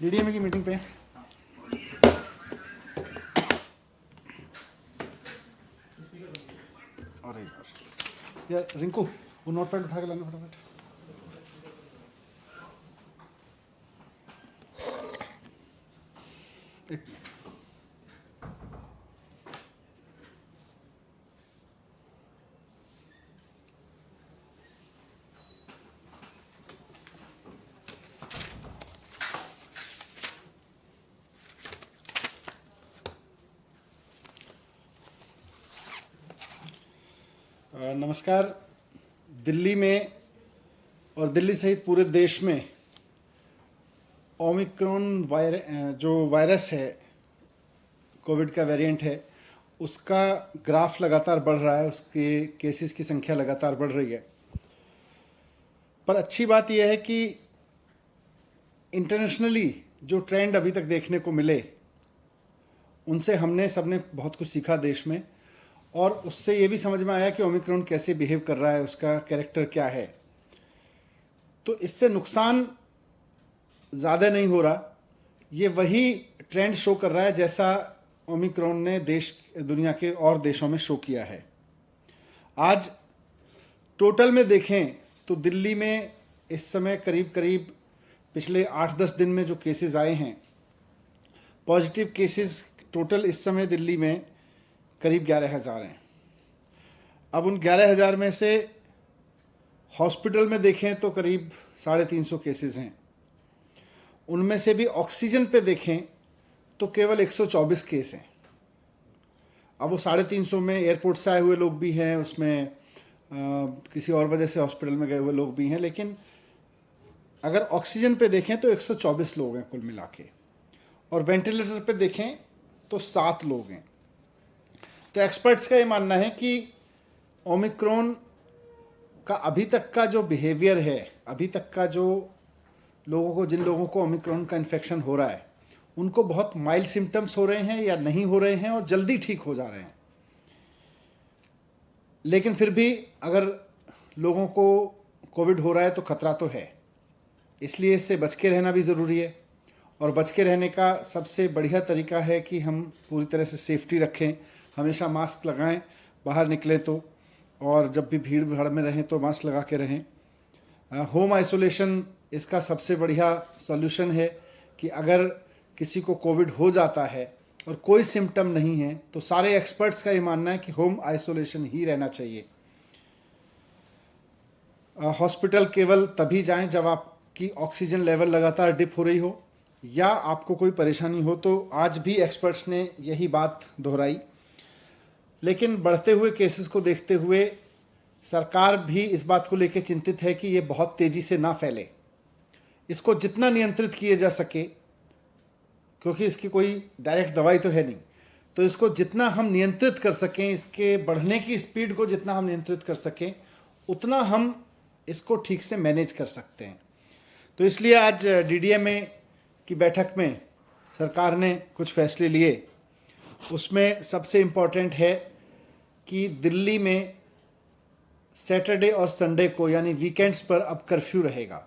DDMA की meeting पे अरे यार रिंकू वो नोट पैड उठा के लाना फटाफट। एक मिनट। नमस्कार। दिल्ली में और दिल्ली सहित पूरे देश में ओमिक्रॉन जो वायरस है, कोविड का वेरिएंट है, उसका ग्राफ लगातार बढ़ रहा है, उसके केसेस की संख्या लगातार बढ़ रही है। पर अच्छी बात यह है कि इंटरनेशनली जो ट्रेंड अभी तक देखने को मिले, उनसे हमने सबने बहुत कुछ सीखा देश में, और उससे ये भी समझ में आया कि ओमिक्रॉन कैसे बिहेव कर रहा है, उसका कैरेक्टर क्या है। तो इससे नुकसान ज़्यादा नहीं हो रहा। ये वही ट्रेंड शो कर रहा है जैसा ओमिक्रॉन ने दुनिया के और देशों में शो किया है। आज टोटल में देखें तो दिल्ली में इस समय करीब करीब पिछले 8-10 दिन में जो केसेस आए हैं, पॉजिटिव केसेस टोटल इस समय दिल्ली में करीब 11,000 हैं। अब उन 11,000 में से हॉस्पिटल में देखें तो करीब 350 केसेस हैं। उनमें से भी ऑक्सीजन पे देखें तो केवल 124 केस हैं। अब वो 350 में एयरपोर्ट से आए हुए लोग भी हैं, उसमें किसी और वजह से हॉस्पिटल में गए हुए लोग भी हैं, लेकिन अगर ऑक्सीजन पे देखें तो 124 लोग हैं कुल मिला के, और वेंटिलेटर पे देखें तो 7 लोग हैं। तो एक्सपर्ट्स का ये मानना है कि ओमिक्रॉन का अभी तक का जो बिहेवियर है, अभी तक का जो जिन लोगों को ओमिक्रॉन का इन्फेक्शन हो रहा है, उनको बहुत माइल्ड सिम्टम्स हो रहे हैं या नहीं हो रहे हैं और जल्दी ठीक हो जा रहे हैं। लेकिन फिर भी अगर लोगों को कोविड हो रहा है तो खतरा तो है, इसलिए इससे बच के रहना भी ज़रूरी है। और बच के रहने का सबसे बढ़िया तरीका है कि हम पूरी तरह से सेफ्टी रखें, हमेशा मास्क लगाएं बाहर निकले तो, और जब भी भीड़ भाड़ में रहें तो मास्क लगा के रहें। होम आइसोलेशन इसका सबसे बढ़िया सॉल्यूशन है कि अगर किसी को कोविड हो जाता है और कोई सिम्टम नहीं है तो सारे एक्सपर्ट्स का ये मानना है कि होम आइसोलेशन ही रहना चाहिए। हॉस्पिटल केवल तभी जाएं जब आपकी ऑक्सीजन लेवल लगातार डिप हो रही हो या आपको कोई परेशानी हो, तो आज भी एक्सपर्ट्स ने यही बात दोहराई। लेकिन बढ़ते हुए केसेस को देखते हुए सरकार भी इस बात को लेकर चिंतित है कि ये बहुत तेज़ी से ना फैले। इसको जितना नियंत्रित किया जा सके, क्योंकि इसकी कोई डायरेक्ट दवाई तो है नहीं, तो इसको जितना हम नियंत्रित कर सकें, इसके बढ़ने की स्पीड को जितना हम नियंत्रित कर सकें, उतना हम इसको ठीक से मैनेज कर सकते हैं। तो इसलिए आज डीडीएमए की बैठक में सरकार ने कुछ फैसले लिए। उसमें सबसे इम्पॉर्टेंट है कि दिल्ली में सैटरडे और संडे को यानी वीकेंड्स पर अब कर्फ्यू रहेगा।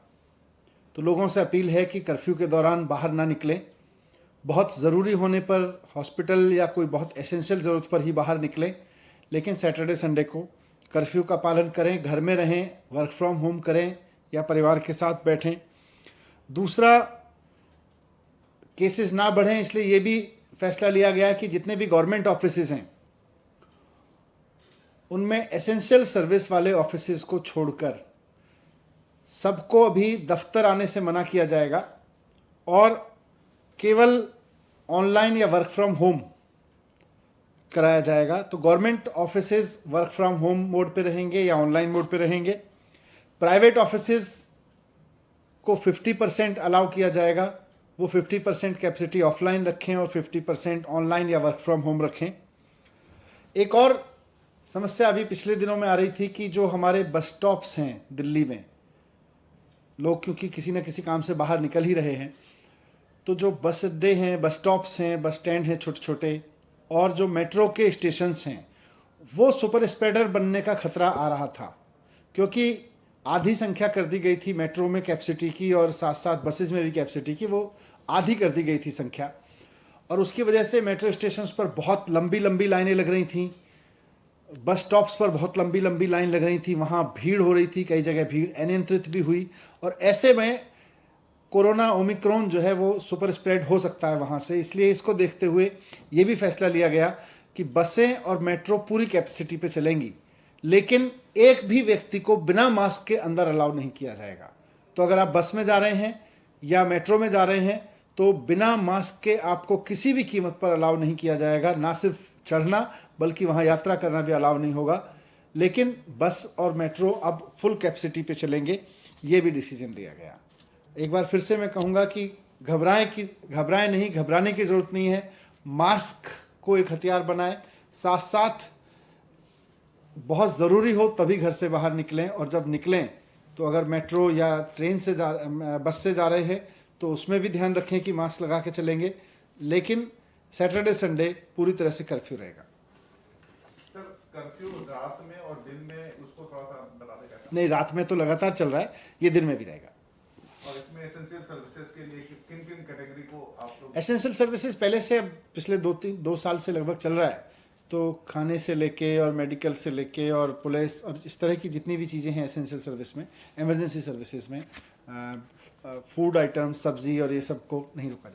तो लोगों से अपील है कि कर्फ्यू के दौरान बाहर ना निकलें। बहुत ज़रूरी होने पर हॉस्पिटल या कोई बहुत एसेंशियल ज़रूरत पर ही बाहर निकलें, लेकिन सैटरडे संडे को कर्फ्यू का पालन करें, घर में रहें, वर्क फ्रॉम होम करें या परिवार के साथ बैठें। दूसरा, केसेस ना बढ़ें, इसलिए ये भी फैसला लिया गया कि जितने भी गवर्नमेंट ऑफिसेज हैं उनमें एसेंशियल सर्विस वाले ऑफिसेज को छोड़कर सबको अभी दफ्तर आने से मना किया जाएगा और केवल ऑनलाइन या वर्क फ्रॉम होम कराया जाएगा। तो government offices work from home mode पे रहेंगे या ऑनलाइन मोड पे रहेंगे। प्राइवेट ऑफिसेज को 50% अलाउ किया जाएगा, वो 50% कैपेसिटी ऑफलाइन रखें और 50% ऑनलाइन या वर्क फ्रॉम होम रखें। एक और समस्या अभी पिछले दिनों में आ रही थी कि जो हमारे बस स्टॉप्स हैं दिल्ली में, लोग क्योंकि किसी न किसी काम से बाहर निकल ही रहे हैं, तो जो बस अड्डे हैं, बस स्टॉप्स हैं, बस स्टैंड हैं छोटे छोटे, और जो मेट्रो के स्टेशंस हैं, वो सुपर स्प्रेडर बनने का खतरा आ रहा था, क्योंकि आधी संख्या कर दी गई थी मेट्रो में कैपेसिटी की, और साथ साथ बसेस में भी कैपेसिटी की वो आधी कर दी गई थी संख्या, और उसकी वजह से मेट्रो स्टेशंस पर बहुत लंबी लंबी लाइनें लग रही थी, बस स्टॉप्स पर बहुत लंबी लंबी लाइन लग रही थी, वहाँ भीड़ हो रही थी, कई जगह भीड़ अनियंत्रित भी हुई, और ऐसे में कोरोना ओमिक्रॉन जो है वो सुपर स्प्रेड हो सकता है वहाँ से। इसलिए इसको देखते हुए ये भी फैसला लिया गया कि बसें और मेट्रो पूरी कैपेसिटी पे चलेंगी, लेकिन एक भी व्यक्ति को बिना मास्क के अंदर अलाउ नहीं किया जाएगा। तो अगर आप बस में जा रहे हैं या मेट्रो में जा रहे हैं तो बिना मास्क के आपको किसी भी कीमत पर अलाउ नहीं किया जाएगा, ना सिर्फ चढ़ना बल्कि वहाँ यात्रा करना भी अलाउ नहीं होगा। लेकिन बस और मेट्रो अब फुल कैपेसिटी पे चलेंगे, ये भी डिसीजन लिया गया। एक बार फिर से मैं कहूँगा कि घबराएं नहीं, घबराने की ज़रूरत नहीं है। मास्क को एक हथियार बनाएं, साथ साथ बहुत ज़रूरी हो तभी घर से बाहर निकलें, और जब निकलें तो अगर मेट्रो या ट्रेन से बस से जा रहे हैं तो उसमें भी ध्यान रखें कि मास्क लगा के चलेंगे। लेकिन सैटरडे संडे पूरी तरह से कर्फ्यू रहेगा। सर, कर्फ्यू रात में और दिन में उसको थोड़ा सा बता देगा? नहीं, रात में तो लगातार चल रहा है, ये दिन में भी रहेगा। और इसमें एसेंशियल सर्विसेज के लिए किन किन कैटेगरी को आप लोग? एसेंशियल सर्विसेज पहले से, अब पिछले 2 साल से लगभग चल रहा है, तो खाने से लेके और मेडिकल से लेके और पुलिस और इस तरह की जितनी भी चीज़ें हैं एसेंशियल सर्विस में, इमरजेंसी सर्विसेज में, फूड आइटम्स, सब्जी और ये सब को नहीं रोका जाएगा।